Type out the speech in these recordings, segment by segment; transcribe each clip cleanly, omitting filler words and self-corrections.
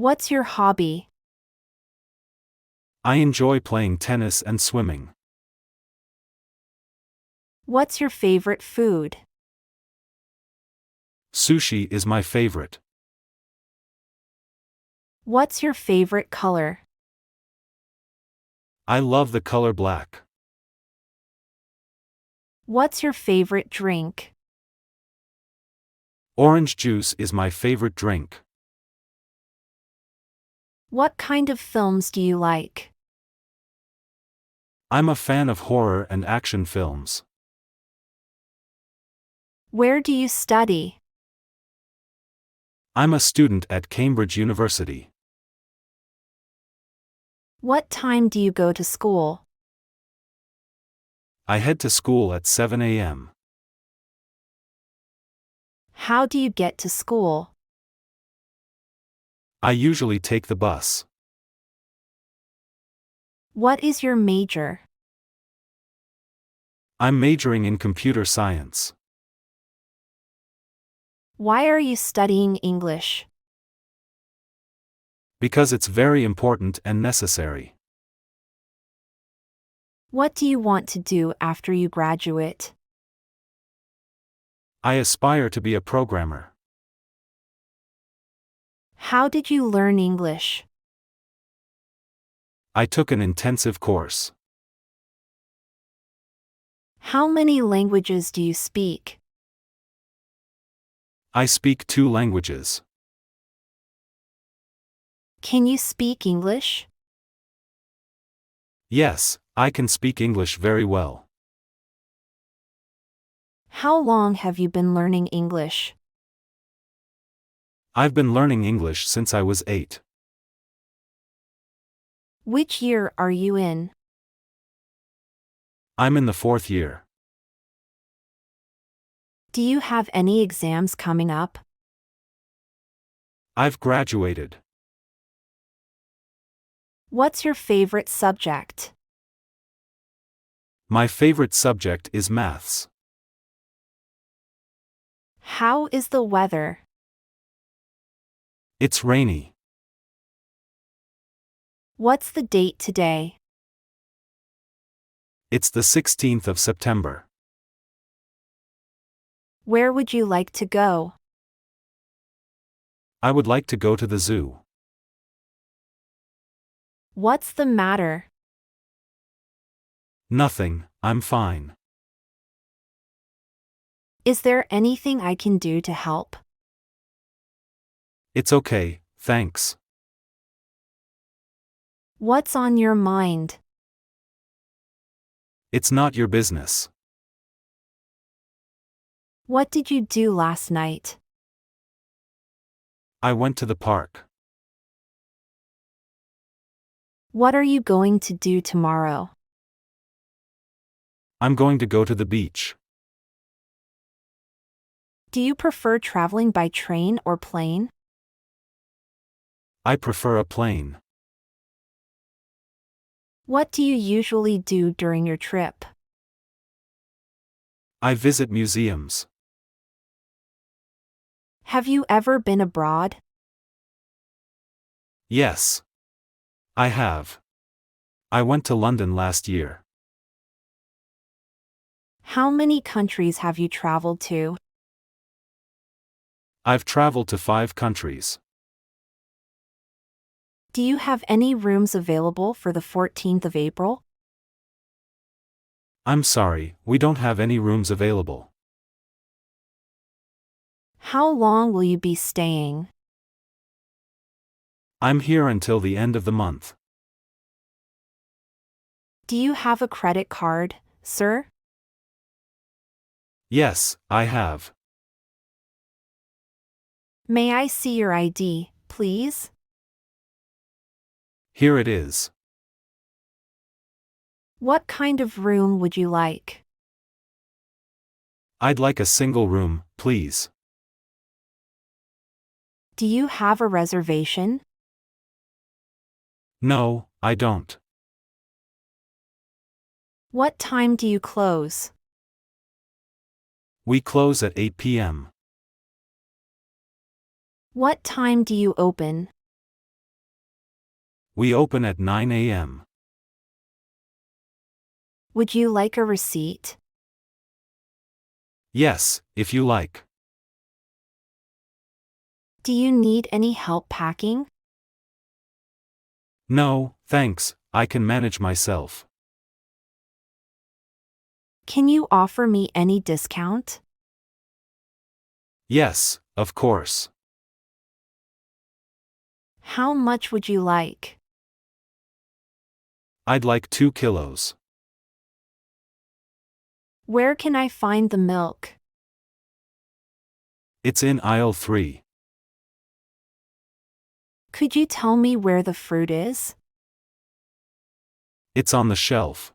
What's your hobby? I enjoy playing tennis and swimming. What's your favorite food? Sushi is my favorite. What's your favorite color? I love the color black. What's your favorite drink? Orange juice is my favorite drink. What kind of films do you like? I'm a fan of horror and action films. Where do you study? I'm a student at Cambridge University. What time do you go to school? I head to school at 7 a.m. How do you get to school? I usually take the bus. What is your major? I'm majoring in computer science. Why are you studying English? Because it's very important and necessary. What do you want to do after you graduate? I aspire to be a programmer. How did you learn English? I took an intensive course. How many languages do you speak? I speak 2 languages. Can you speak English? Yes, I can speak English very well. How long have you been learning English? I've been learning English since I was 8. Which year are you in? I'm in the 4th year. Do you have any exams coming up? I've graduated. What's your favorite subject? My favorite subject is maths. How is the weather? It's rainy. What's the date today? It's the 16th of September. Where would you like to go? I would like to go to the zoo. What's the matter? Nothing, I'm fine. Is there anything I can do to help? It's okay, thanks. What's on your mind? It's not your business. What did you do last night? I went to the park. What are you going to do tomorrow? I'm going to go to the beach. Do you prefer traveling by train or plane? I prefer a plane. What do you usually do during your trip? I visit museums. Have you ever been abroad? Yes. I have. I went to London last year. How many countries have you traveled to? I've traveled to 5 countries. Do you have any rooms available for the 14th of April? I'm sorry, we don't have any rooms available. How long will you be staying? I'm here until the end of the month. Do you have a credit card, sir? Yes, I have. May I see your ID, please? Here it is. What kind of room would you like? I'd like a single room, please. Do you have a reservation? No, I don't. What time do you close? We close at 8 p.m. What time do you open? We open at 9 a.m. Would you like a receipt? Yes, if you like. Do you need any help packing? No, thanks, I can manage myself. Can you offer me any discount? Yes, of course. How much would you like? I'd like 2 kilos. Where can I find the milk? It's in aisle 3. Could you tell me where the fruit is? It's on the shelf.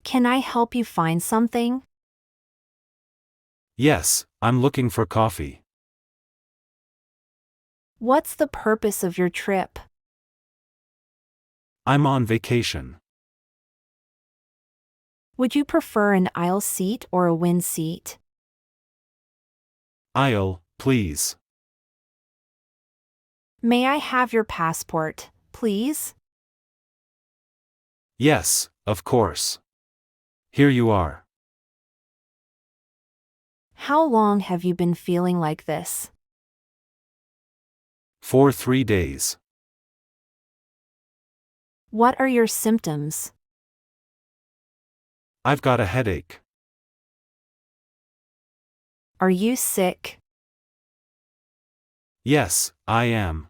Can I help you find something? Yes, I'm looking for coffee. What's the purpose of your trip? I'm on vacation. Would you prefer an aisle seat or a wind seat? Aisle, please. May I have your passport, please? Yes, of course. Here you are. How long have you been feeling like this? For 3 days. What are your symptoms? I've got a headache. Are you sick? Yes, I am.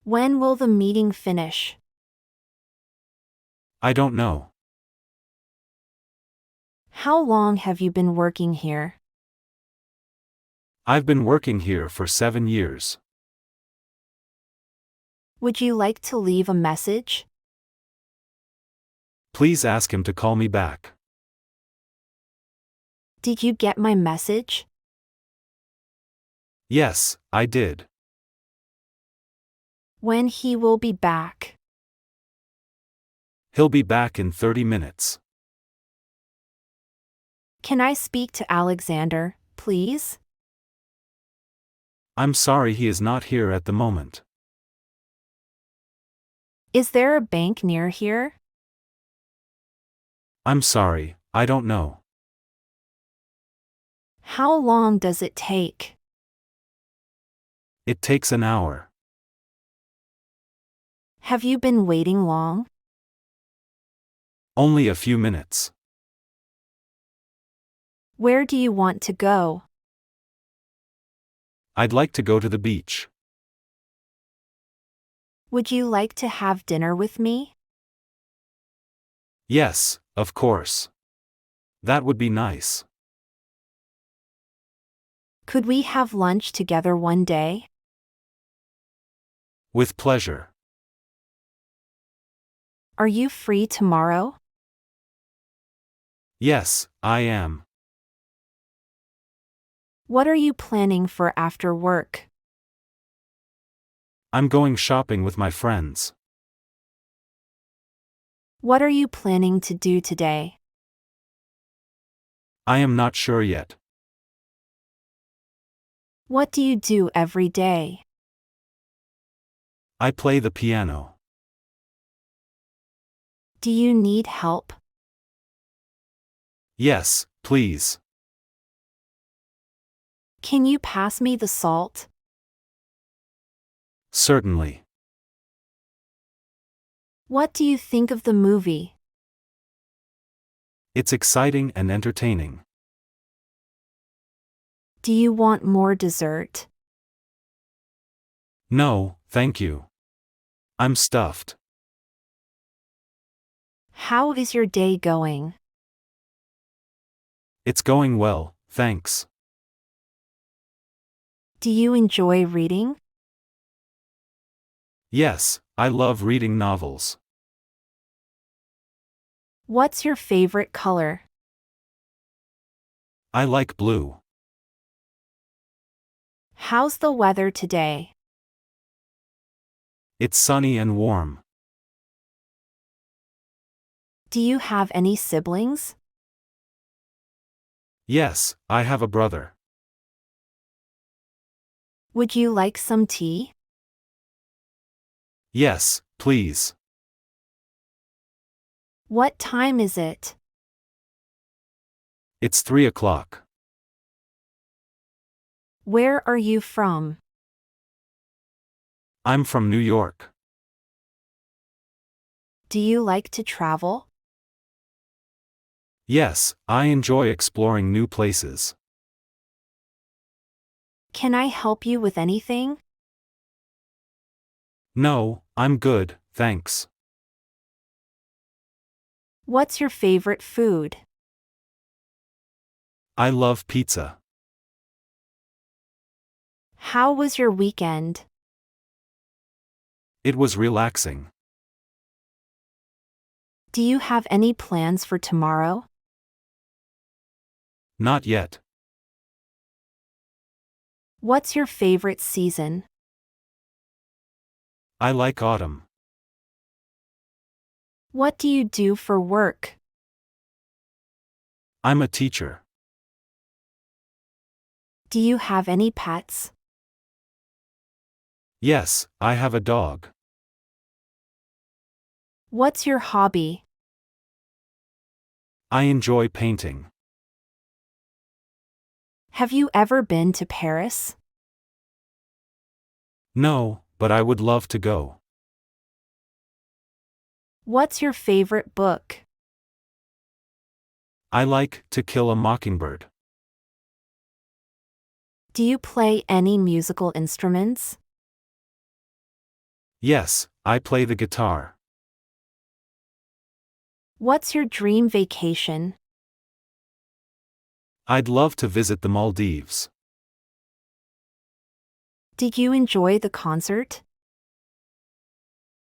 When will the meeting finish? I don't know. How long have you been working here? I've been working here for 7 years. Would you like to leave a message? Please ask him to call me back. Did you get my message? Yes, I did. When he will be back? He'll be back in 30 minutes. Can I speak to Alexander, please? I'm sorry he is not here at the moment. Is there a bank near here? I'm sorry, I don't know. How long does it take? It takes an hour. Have you been waiting long? Only a few minutes. Where do you want to go? I'd like to go to the beach. Would you like to have dinner with me? Yes, of course. That would be nice. Could we have lunch together one day? With pleasure. Are you free tomorrow? Yes, I am. What are you planning for after work? I'm going shopping with my friends. What are you planning to do today? I am not sure yet. What do you do every day? I play the piano. Do you need help? Yes, please. Can you pass me the salt? Certainly. What do you think of the movie? It's exciting and entertaining. Do you want more dessert? No, thank you. I'm stuffed. How is your day going? It's going well, thanks. Do you enjoy reading? Yes, I love reading novels. What's your favorite color? I like blue. How's the weather today? It's sunny and warm. Do you have any siblings? Yes, I have a brother. Would you like some tea? Yes, please. What time is it? It's 3 o'clock. Where are you from? I'm from New York. Do you like to travel? Yes, I enjoy exploring new places. Can I help you with anything? No, I'm good, thanks. What's your favorite food? I love pizza. How was your weekend? It was relaxing. Do you have any plans for tomorrow? Not yet. What's your favorite season? I like autumn. What do you do for work? I'm a teacher. Do you have any pets? Yes, I have a dog. What's your hobby? I enjoy painting. Have you ever been to Paris? No, but I would love to go. What's your favorite book? I like To Kill a Mockingbird. Do you play any musical instruments? Yes, I play the guitar. What's your dream vacation? I'd love to visit the Maldives. Did you enjoy the concert?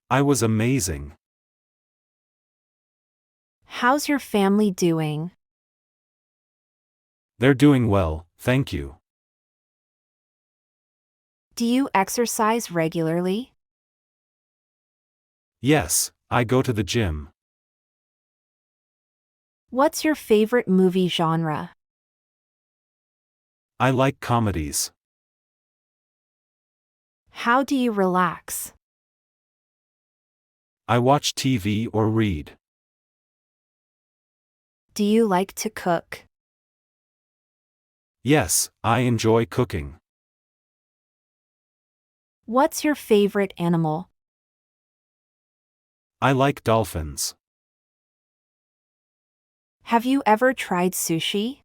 I was amazing. How's your family doing? They're doing well, thank you. Do you exercise regularly? Yes, I go to the gym. What's your favorite movie genre? I like comedies. How do you relax? I watch TV or read. Do you like to cook? Yes, I enjoy cooking. What's your favorite animal? I like dolphins. Have you ever tried sushi?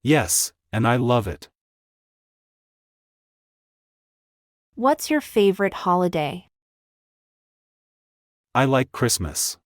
Yes, and I love it. What's your favorite holiday? I like Christmas.